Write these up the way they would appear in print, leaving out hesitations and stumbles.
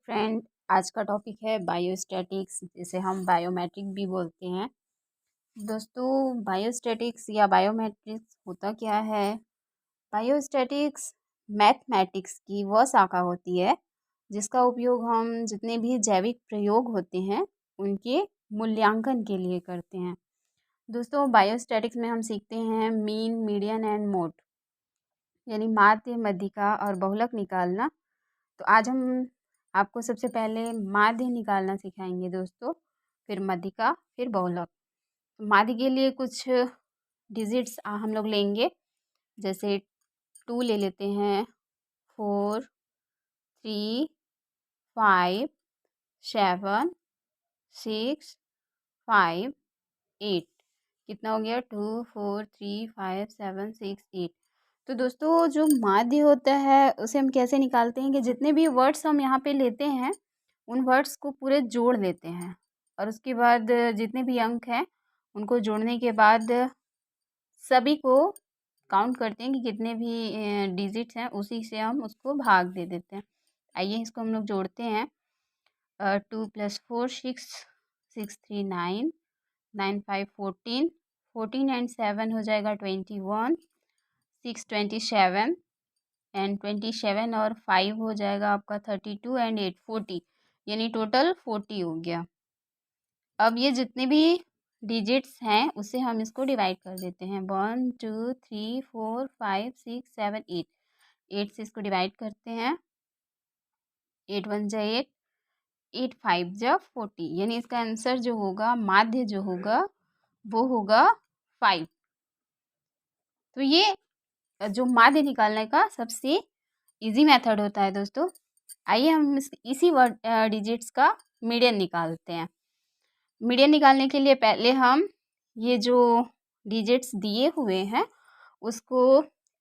Friend, आज का topic है बायोस्टैटिक्स, जिसे हम बायोमेट्रिक भी बोलते हैं। दोस्तों, बायोस्टैटिक्स या बायोमेट्रिक्स होता क्या है? बायोस्टैटिक्स मैथमेटिक्स की वह शाखा होती है जिसका उपयोग हम जितने भी जैविक प्रयोग होते हैं उनके मूल्यांकन के लिए करते हैं। दोस्तों, बायोस्टैटिक्स में हम सीखते हैं मीन, मीडियन एंड मोड, यानी माध्य, मध्यिका और बहुलक निकालना। तो आज हम आपको सबसे पहले माध्य निकालना सिखाएंगे दोस्तों, फिर मध्यिका, फिर बहुलक। तो माध्य के लिए कुछ डिजिट्स हम लोग लेंगे, जैसे 2 ले लेते हैं, 4, 3, 5, 7, 6, 5, 8। कितना हो गया? 2, 4, 3, 5, 7, 6, 8। तो दोस्तों, जो माध्य होता है उसे हम कैसे निकालते हैं कि जितने भी वर्ड्स हम यहाँ पे लेते हैं उन वर्ड्स को पूरे जोड़ लेते हैं, और उसके बाद जितने भी अंक हैं उनको जोड़ने के बाद सभी को काउंट करते हैं कि कितने भी डिजिट्स हैं, उसी से हम उसको भाग दे देते हैं। आइए इसको हम लोग जोड़ते हैं। 2 + 4 6, 6 3 9, 9 5 14, 14 एंड 7 हो जाएगा 21, 6 27 एंड 27 और 5 हो जाएगा आपका 32 एंड 8 40, यानी टोटल 40 हो गया। अब ये जितने भी डिजिट्स हैं उससे हम इसको डिवाइड कर देते हैं। 1 2 3 4 5 6 7 8, 8 से इसको डिवाइड करते हैं। 8 1 जा 8, 8 5 जा 40, यानी इसका आंसर जो होगा, माध्य जो होगा, वो होगा 5। तो ये जो माध्य निकालने का सबसे इजी मेथड होता है दोस्तों। आइए हम इसी वर्ड डिजिट्स का मीडियन निकालते हैं। मीडियन निकालने के लिए पहले हम ये जो डिजिट्स दिए हुए हैं उसको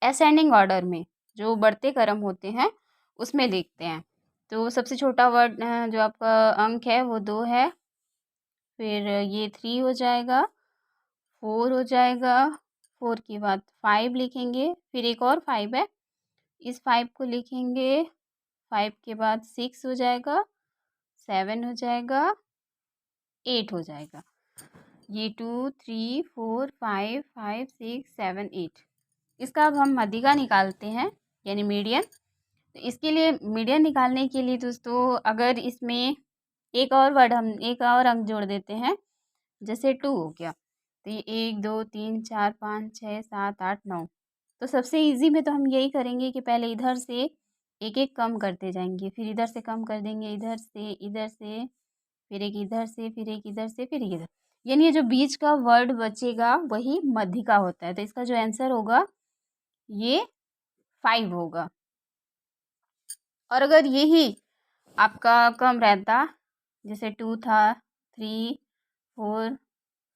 असेंडिंग ऑर्डर में, जो बढ़ते क्रम होते हैं उसमें लिखते हैं। तो सबसे छोटा वर्ड जो आपका अंक है वो 2 है, फिर ये 3 हो जाएगा, 4 हो जाएगा, 4 के बाद 5 लिखेंगे, फिर एक और 5 है, इस 5 को लिखेंगे, 5 के बाद 6 हो जाएगा, 7 हो जाएगा, 8 हो जाएगा। ये 2 3 4 5 5 6 7 8। इसका अब हम मध्यिका निकालते हैं, यानी मीडियन। तो इसके लिए मीडियन निकालने के लिए दोस्तों, अगर इसमें एक और वर्ड, हम एक और अंक जोड़ देते हैं, जैसे 2 हो गया, तो ये 1 2 3 4 5 6 7 8 9। तो सबसे इजी में तो हम यही करेंगे कि पहले इधर से एक एक कम करते जाएंगे, फिर इधर से कम कर देंगे, इधर से, फिर एक इधर से, फिर एक इधर से, फिर इधर, यानी ये जो बीच का वर्ड बचेगा वही मध्यिका होता है। तो इसका जो आंसर होगा ये 5 होगा। और अगर यही आपका कम रहता, जैसे 2 था, 3 4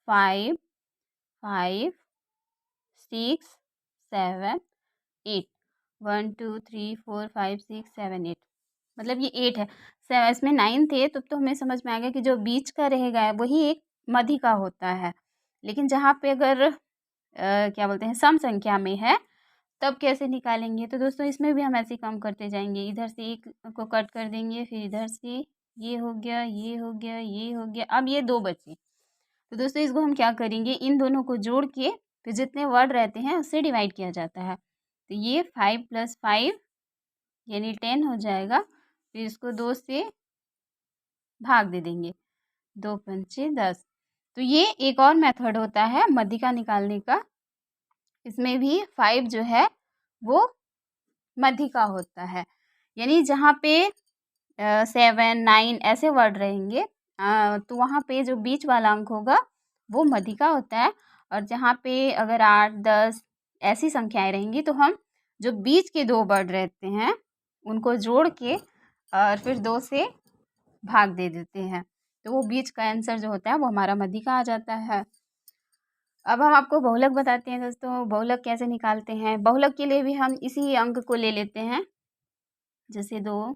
5 5 6 7 8, 1 2 3 4 5 6 7 8, मतलब ये 8 है। इसमें 9 थे, तो हमें समझ में आ गया कि जो बीच का रहेगा वही एक मध्यिका होता है। लेकिन जहाँ पे अगर क्या बोलते हैं, सम संख्या में है, तब कैसे निकालेंगे? तो दोस्तों, इसमें भी हम ऐसे कम करते जाएंगे, इधर से एक को कट कर देंगे, फिर इधर से ये हो गया, ये हो गया, ये हो गया, अब ये 2 बचे। तो दोस्तों, इसको हम क्या करेंगे, इन दोनों को जोड़ के फिर जितने वर्ड रहते हैं उससे डिवाइड किया जाता है। तो ये 5 + 5 यानी 10 हो जाएगा, फिर इसको 2 से भाग दे देंगे, 2 पंचे 10। तो ये एक और मेथड होता है मध्यिका निकालने का। इसमें भी 5 जो है वो मध्यिका होता है, यानी जहाँ पे 7 9 ऐसे वर्ड रहेंगे, तो वहाँ पे जो बीच वाला अंक होगा वो मध्यिका होता है। और जहाँ पे अगर 8 10 ऐसी संख्याएं रहेंगी, तो हम जो बीच के 2 वर्ड रहते हैं उनको जोड़ के और फिर 2 से भाग दे देते हैं, तो वो बीच का आंसर जो होता है वो हमारा मध्यिका आ जाता है। अब हम आपको बहुलक बताते हैं दोस्तों। बहुलक कैसे निकालते हैं? बहुलक के लिए भी हम इसी अंक को ले लेते हैं, जैसे 2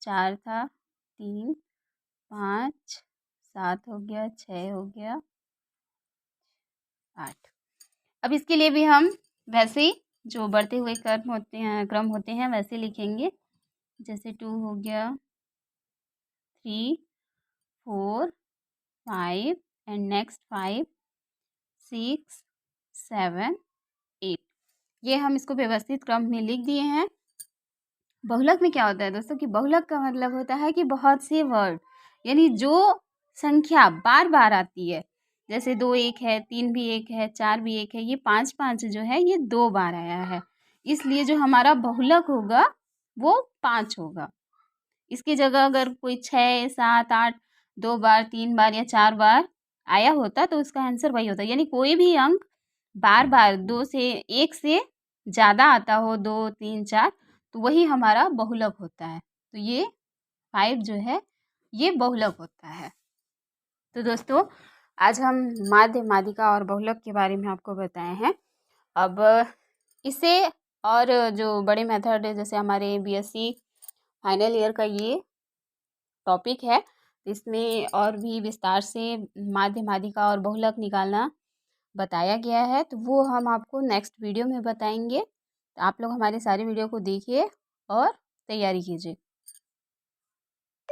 4 था, 3 5 7 हो गया, 6 हो गया, 8। अब इसके लिए भी हम वैसे ही जो बढ़ते हुए क्रम होते हैं वैसे लिखेंगे, जैसे 2 हो गया, 3 4 5 एंड नेक्स्ट 5 6 7 8। ये हम इसको व्यवस्थित क्रम में लिख दिए हैं। बहुलक में क्या होता है दोस्तों कि बहुलक का मतलब होता है कि बहुत से वर्ड, यानी जो संख्या बार बार आती है, जैसे 2 एक है, 3 भी एक है, 4 भी एक है, ये 5 5 जो है ये 2 बार आया है, इसलिए जो हमारा बहुलक होगा वो 5 होगा। इसकी जगह अगर कोई 6 7 8 2 बार 3 बार या 4 बार आया होता तो उसका आंसर वही होता। यानी कोई भी अंक बार बार 2 से 1 से ज़्यादा आता हो, 2 3 4, तो वही हमारा बहुलक होता है। तो ये 5 जो है ये बहुलक होता है। तो दोस्तों आज हम माध्य, माध्यिका और बहुलक के बारे में आपको बताए हैं। अब इसे और जो बड़े मेथड है, जैसे हमारे बीएससी फाइनल ईयर का ये टॉपिक है, इसमें और भी विस्तार से माध्य, माध्यिका और बहुलक निकालना बताया गया है, तो वो हम आपको नेक्स्ट वीडियो में बताएंगे। तो आप लोग हमारी सारी वीडियो को देखिए और तैयारी कीजिए।